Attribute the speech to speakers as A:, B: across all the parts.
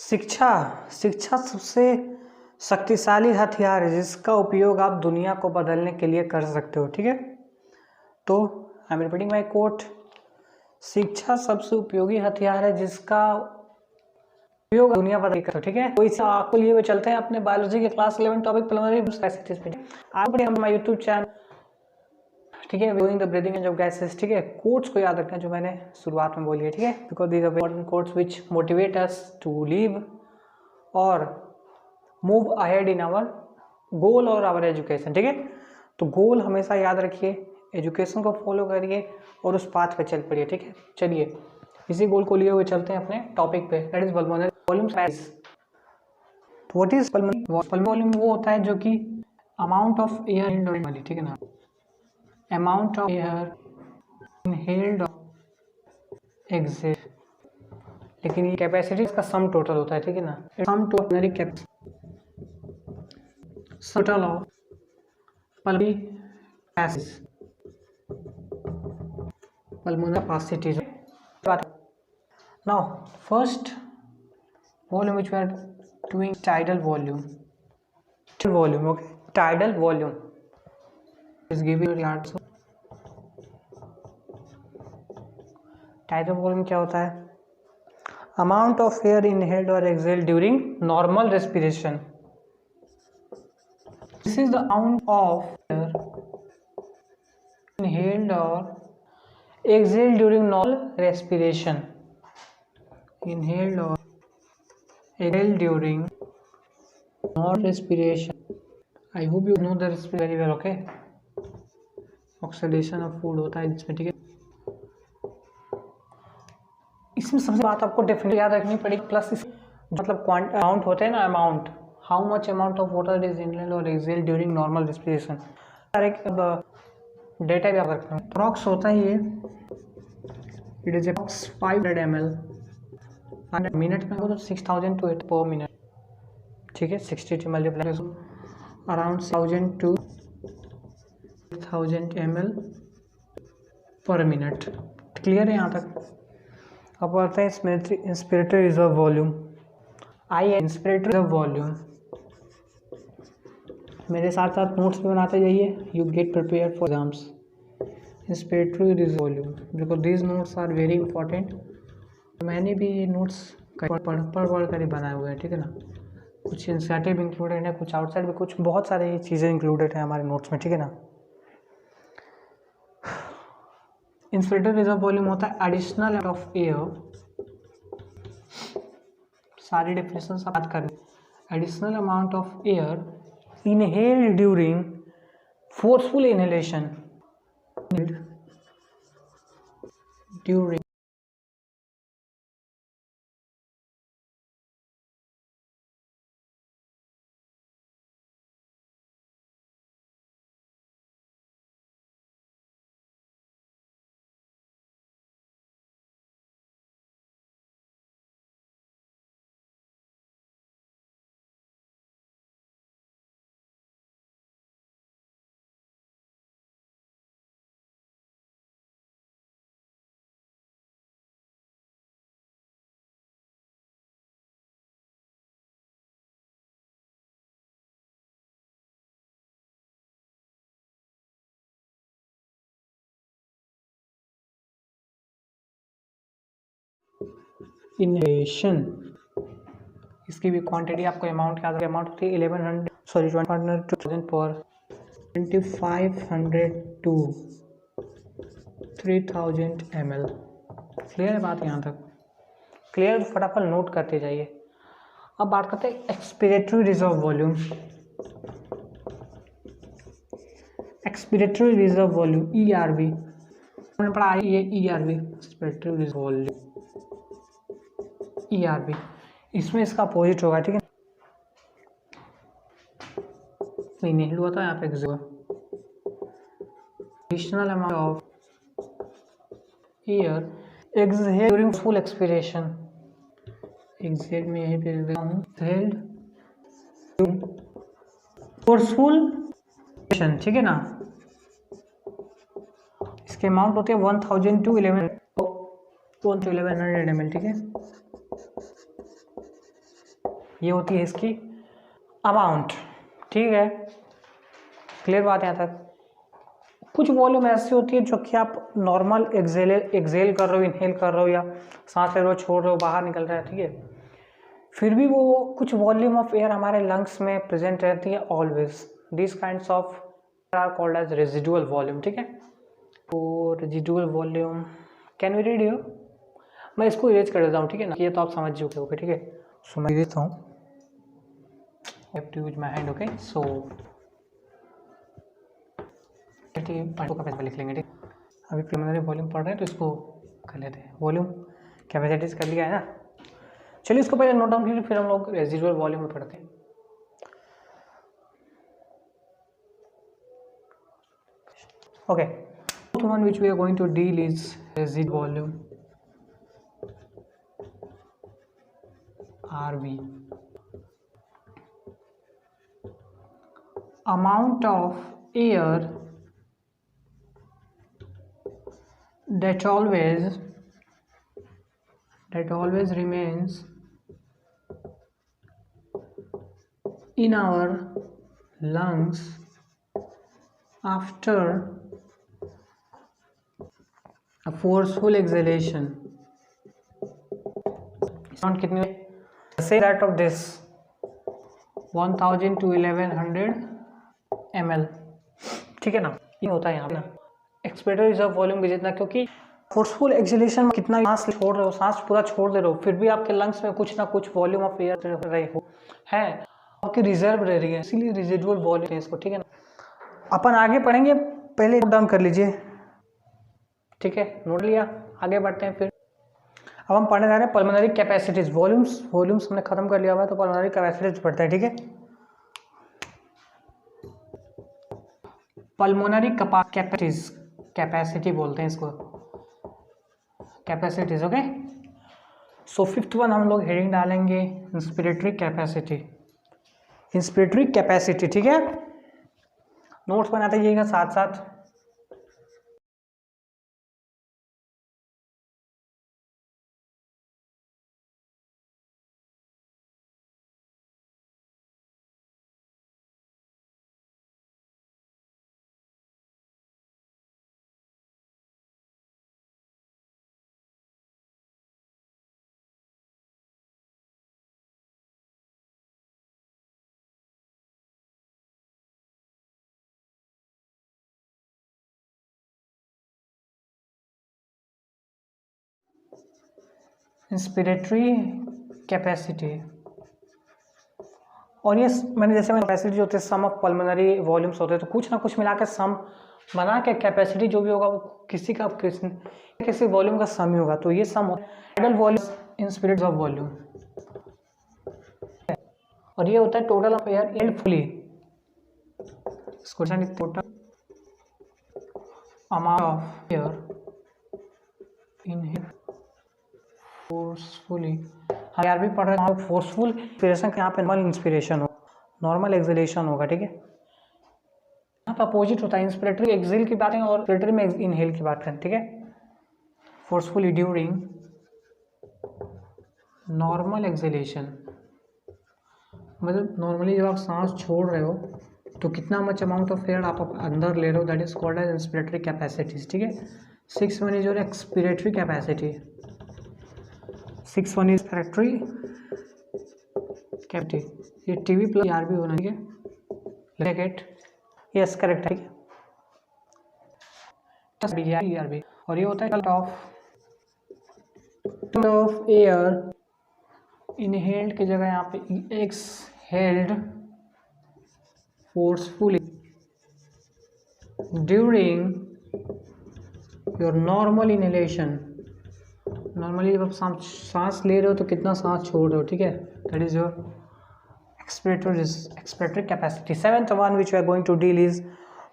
A: शिक्षा शिक्षा सबसे शक्तिशाली हथियार है जिसका उपयोग आप दुनिया को बदलने के लिए कर सकते हो। ठीक है, तो I am repeating my quote, शिक्षा सबसे उपयोगी हथियार है जिसका उपयोग दुनिया बदल कर। ठीक है, तो इसे आपको लिए चलते हैं अपने बायोलॉजी के क्लास 11 टॉपिक प्रिलिमिनरी गैसेस पे। आप हमारे यूट्यूब चैनल, ठीक है, doing the breathing end of gases. ठीक है, कोट्स को याद रखना जो मैंने शुरुआत में बोली है। ठीक है, because these are important quotes which motivate us to live और move ahead in our goal और आवर एजुकेशन। ठीक है, तो गोल हमेशा याद रखिए, एजुकेशन को फॉलो करिए और उस पाथ पे चल पड़िए। ठीक है, चलिए इसी गोल को लिए हुए चलते हैं अपने टॉपिक पे, that is pulmonary volume size. What is pulmonary volume? वो होता है जो कि अमाउंट ऑफ एयर इनहेल्ड वाली, ठीक है ना, amount of air inhaled exhaled, लेकिन ये कैपेसिटी इसका सम टोटल होता है। ठीक है ना, sum total capacity total of pulmonary capacity. Now first volume which we are doing, tidal volume. Okay, tidal volume is giving you answer. tidal volume क्या होता है? amount of air inhaled or exhaled during normal respiration. This is the amount of air inhaled or exhaled during normal respiration. Inhaled or exhaled during normal respiration. I hope you know the respiration very well. Okay, oxidation of food होता है इसमें। ठीक है, इसमें सबसे बात आपको definitely याद रखनी पड़ेगी, प्लस इस मतलब अमाउंट होते हैं ना, amount, how much amount of water is inhaled और एक्सहेल्ड ड्यूरिंग नॉर्मल रेस्पिरेशन, सारे डेटा भी याद रखना है। अप्रॉक्स होता है ये, it is approx 500 ml minute में हो तो 6000 to 8 पर मिनट। ठीक है, 60 multiply around 1000 to 1000 ml per minute. Clear है यहाँ तक? अब आता है inspiratory reserve volume. I inspiratory reserve volume, मेरे साथ साथ नोट्स भी बनाते जाइए, you get prepare for exams. Inspiratory reserve volume, because these notes are very important. मैंने भी ये नोट्स पढ़ कर ही बनाए हुए हैं। ठीक है ना, कुछ इंसर्टिव इंक्लूडेड है, कुछ आउटसाइड भी, कुछ बहुत सारे चीज़ें इंक्लूडेड है हमारे नोट्स में। ठीक है ना, इंस्पिरेटरी रिजर्व वॉल्यूम होता है एडिशनल ऑफ एयर, सारी डेफिनेशन से बात करें, additional amount of air inhaled during forceful inhalation during inhalation. इसकी भी क्वांटिटी आपको अमाउंट याद है, अमाउंट होती है 2000 पर 2500 टू 3000 ml। क्लियर है बात यहाँ तक? क्लियर, तो फटाफट नोट करते जाइए। अब बात करते हैं expiratory reserve volume. Expiratory reserve volume ERV, हमने पढ़ा ये ERV, expiratory reserve volume ERV, इसमें इसका अपोजिट होगा। ठीक है, इनहेल हुआ था, यहाँ पे additional amount of air exhaled during full expiration. Exhaled में यहीं पे लिख रहा हूँ, एक्सहेल्ड फोर्सफुल एक्सपिरेशन। ठीक है ना, इसके अमाउंट होते हैं 1000 to 1100 ml। ठीक है, ये होती है इसकी अमाउंट, ठीक है, क्लियर बात है यहाँ तक। कुछ वॉल्यूम ऐसी होती है जो कि आप नॉर्मल एक्सेल कर रहे हो, इनहेल कर रहे हो, या सांस ले रहे हो, छोड़ रहे हो, बाहर निकल रहा है, ठीक है, फिर भी वो कुछ वॉल्यूम ऑफ एयर हमारे लंग्स में प्रेजेंट रहती है always. This kinds of are called as residual volume, ठीक है। तो residual volume can we read here, मैं इसको इरेज कर देता हूँ, ठीक है ना, ये तो आप समझ चुके होगे, ठीक है। सो मैं देता हूँ, have to use my hand, okay. So लिख लेंगे, ठीक। अभी प्रिलिमिनरी वॉल्यूम पढ़ रहे हैं तो इसको कर लेते हैं। वॉल्यूम कैपेसिटीज कर लिया है ना, चलिए इसको पहले नोट डाउन कीजिए, फिर हम लोग रेजिडुअल वॉल्यूम में पढ़ते हैं। Okay, one which we are going to deal is residual volume, RV, amount of air that always remains in our lungs after a forceful exhalation. Sound कितने? Say that of this 1000 to 1100 ml, ठीक है ना, ये होता है यहाँ पे ना एक्सपेक्टेड रिजर्व वॉल्यूम भी जितना, क्योंकि फोर्सफुल एक्सेलेरेशन में कितना सांस छोड़ रहे हो, सांस पूरा छोड़ दे रहे हो, फिर भी आपके लंग्स में कुछ ना कुछ वॉल्यूम ऑफ एयर रहे हो है, आपकी रिजर्व रह रही है, इसीलिए रेजिडुअल वॉल्यूम है इसको, ठीक है ना। अपन आगे पढ़ेंगे, पहले नोट डाउन कर लीजिए, ठीक है, नोट लिया, आगे बढ़ते हैं। फिर अब हम पढ़ने जा रहे हैं पल्मोनरी कैपेसिटीज। वॉल्यूम्स हमने खत्म कर लिया हुआ है, तो पल्मोनरी कैपेसिटीज पढ़ते हैं, ठीक है। पल्मोनरी कैपेसिटी बोलते हैं इसको, capacities, okay. So fifth one हम लोग हेडिंग डालेंगे इंस्पिरेटरी कैपेसिटी, ठीक है। नोट्स बनाते जाइएगा साथ साथ। इंस्पिरेटरी कैपेसिटी, और ये मैंने कैपेसिटी जो होती है सम ऑफ पल्मोनरी वॉल्यूम्स होते हैं, तो कुछ ना कुछ मिला के सम बना के कैपेसिटी जो भी होगा वो किसी वॉल्यूम का सम ही होगा, तो ये सम आइडल वॉल्यूम इंस्पिरेट ऑफ वॉल्यूम, और ये होता है total of air inhaled fully, total amount of air inhaled forcefully. हम यार भी पढ़ रहे हैं फोर्सफुल इंस्पिरेशन के, यहाँ पे नॉर्मल इंस्पिरेशन हो, नॉर्मल एक्सहेलेशन होगा, ठीक है। यहाँ पे अपोजिट होता है, इंस्पिरेटरी एक्सहेल की बात है और इंस्पिरेटरी में इनहेल की बात करें, ठीक है। फोर्सफुली ड्यूरिंग नॉर्मल एक्सहेलेशन, मतलब नॉर्मली जब आप सांस छोड़ रहे हो तो कितना मच अमाउंट ऑफ एयर आप अंदर ले रहे हो, that is called as inspiratory capacities, ठीक है। 6 one is your expiratory capacity, 6 one is expiratory capacity, ये टीवी प्लस आर भी होना, ठीक है, गेट, यस करेक्ट है, ठीक है। और ये होता है ऑफ एयर इनहेल्ड की जगह यहाँ पे exhaled forcefully during your normal inhalation, normally जब आप सांस ले रहे हो तो कितना सांस छोड़ रहे हो, ठीक है, that is your expiratory capacity. Seventh one which we are going to deal is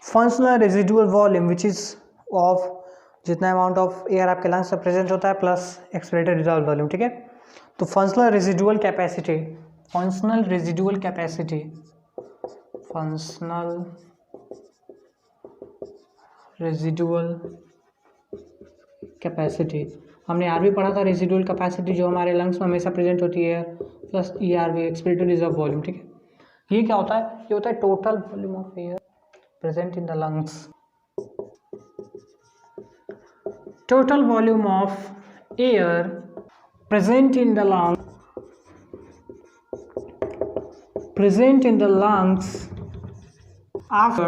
A: functional residual volume, which is of जितना अमाउंट ऑफ एयर आपके लंग्स में प्रेजेंट होता है प्लस एक्सपिरेटरी रिजर्व वॉल्यूम, ठीक है। तो फंक्शनल रेजिडुअल कैपेसिटी हमने आर भी पढ़ा था, रेजिडुअल कैपेसिटी जो हमारे लंग्स में हमेशा प्रेजेंट होती है, plus E R V expiratory reserve volume. ठीक है, ये क्या होता है, ये होता है total volume of air present in the lungs, total volume of air present in the lungs, present in the lungs after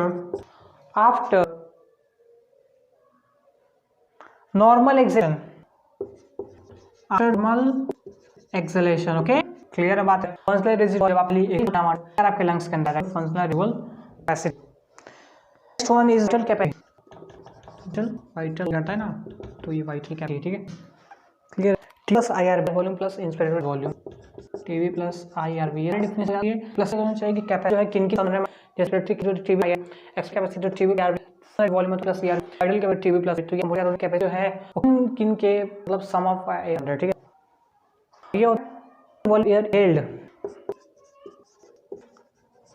A: normal exhalation, after normal exhalation। Okay, clear है बात है। फंक्शनल रेजिडुअल आपके लंग्स के अंदर है, functional residual capacity. Next one is vital capacity, vital करता है ना, तो ये वाइटल कैपेसिटी। ठीक है, clear. Plus I R volume plus inspirated volume, TV plus I R V, ये डिफिनेशन आ गई है। प्लस होना चाहिए कि कैपेसिटी जो है किन की संदर्भ में, रेस्पिरेटरी की जो टीवी है, एक्स कैपेसिटी जो TV R volume plus R idle capacity TV plus, तो ये मोटर कैपेसिटी जो है किन के मतलब सम ऑफ एयर। ठीक है, ये volume air held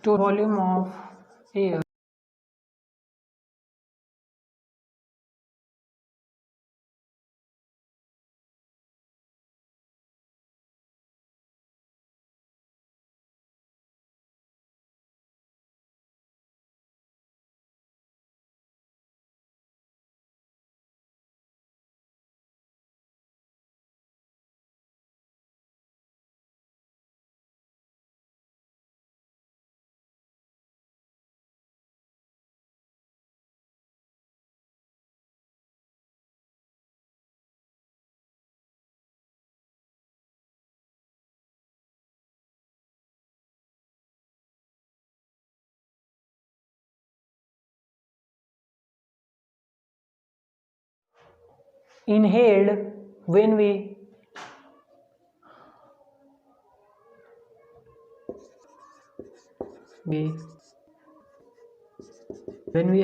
A: to volume of air inhaled when we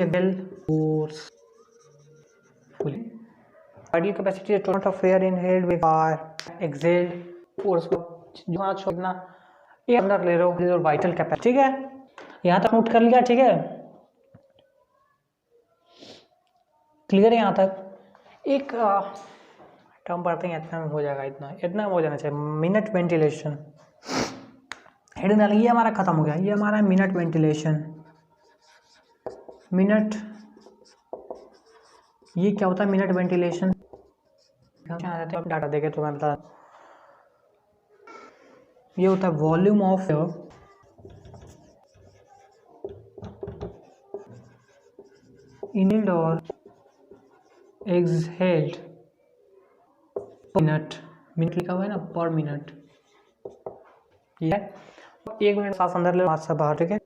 A: exhale forcefully। Ideal capacity total of air inhaled with or exhaled forcefully, जो छोड़ना ये अंदर ले रहे हो, वाइटल कैपेसिटी। ठीक है, यहाँ तक नोट कर लिया। ठीक है, क्लियर है यहाँ तक। एक टर्म पढ़ते हैं, इतना में हो जाएगा, इतना हो जाना चाहिए, मिनट वेंटिलेशन। हेडिंग डाल, ये हमारा खत्म हो गया, ये हमारा मिनट वेंटिलेशन। मिनट, ये क्या होता है मिनट वेंटिलेशन, डाटा देखे तो मैं बता, ये होता है वॉल्यूम ऑफ इनहेल्ड और एक्सहेल्ड मिनट, मिनट लिखा हुआ है ना, पर मिनट। ये 1 मिनट सांस अंदर ले, सांस बाहर। ठीक है,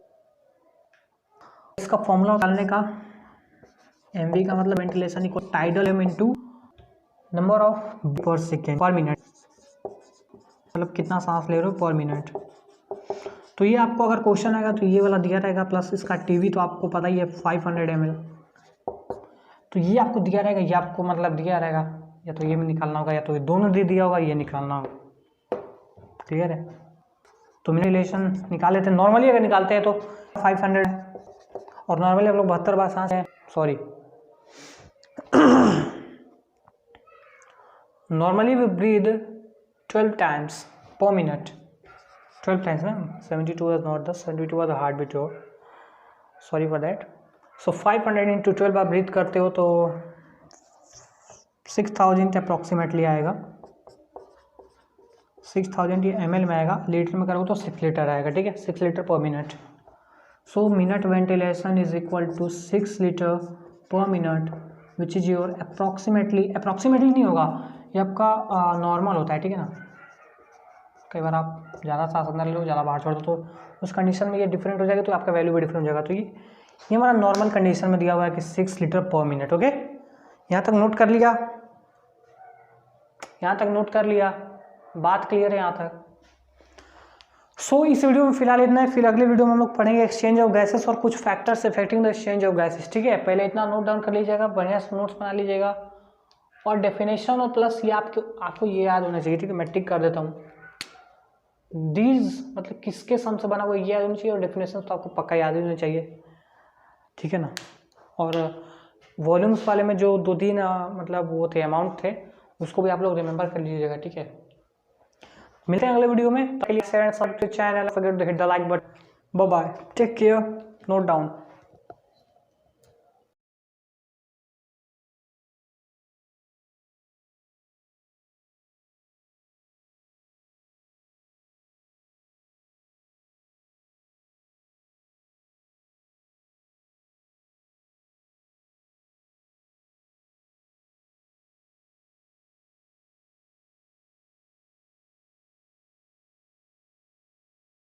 A: इसका फॉर्मूला निकालने का, एमवी का मतलब ventilation equal tidal M into number of per second per minute, मतलब कितना सांस ले रहे हो पर मिनट। तो ये आपको अगर क्वेश्चन आएगा तो ये वाला दिया रहेगा, प्लस इसका टीवी तो आपको पता ही है 500 ml, तो ये आपको दिया रहेगा, ये आपको मतलब दिया रहेगा, या तो ये भी निकालना होगा, या तो ये दोनों दे दिया होगा, ये निकालना होगा। क्लियर है, तो मिनट रिलेशन निकाल लेते हैं। नॉर्मली अगर निकालते हैं तो 500, और नॉर्मली हम लोग 72 बार सांस है, sorry normally we breathe 12 times per minute, 12 times ना, 72 was not the 72 was the heart beat, sorry for that। so 500 into 12 bar breathe करते हो तो 6000 अप्रॉक्सीमेटली आएगा, 6000 ml में आएगा, लीटर में करोगे तो 6 लीटर आएगा। ठीक है, 6 litre per minute. So minute ventilation is equal to 6 litre per minute, which is your approximately नहीं होगा, ये आपका नॉर्मल होता है। ठीक है ना, कई बार आप ज़्यादा सांस अंदर लो, ज़्यादा बाहर छोड़ दो, तो उस कंडीशन में ये डिफरेंट हो जाएगा, तो आपका वैल्यू भी डिफरेंट हो जाएगा। तो ये हमारा नॉर्मल कंडीशन में दिया हुआ है कि 6 लीटर पर मिनट। ओके, यहाँ तक नोट कर लिया, यहाँ तक नोट कर लिया, बात क्लियर है यहाँ तक। सो इस वीडियो में फिलहाल इतना है, फिर अगले वीडियो में हम लोग पढ़ेंगे एक्सचेंज ऑफ गैसेस और कुछ factors affecting the exchange of gases. ठीक है, पहले इतना नोट डाउन कर लीजिएगा, बढ़िया से नोट्स बना लीजिएगा, और डेफिनेशन और प्लस ये आपको ये याद होना चाहिए। ठीक है, मैं टिक कर देता हूँ, डीज मतलब किसके सम से बना हुआ ये याद होना चाहिए, और डेफिनेशन तो आपको पक्का याद ही होना चाहिए। ठीक है ना, और वॉल्यूम्स वाले में जो 2-3 मतलब वो थे अमाउंट थे, उसको भी आप लोग रिमेंबर कर लीजिएगा, ठीक है। मिलते हैं अगले वीडियो में, तब के लिए share and subscribe channel, forget to hit the like button. Bye bye, take care, note down.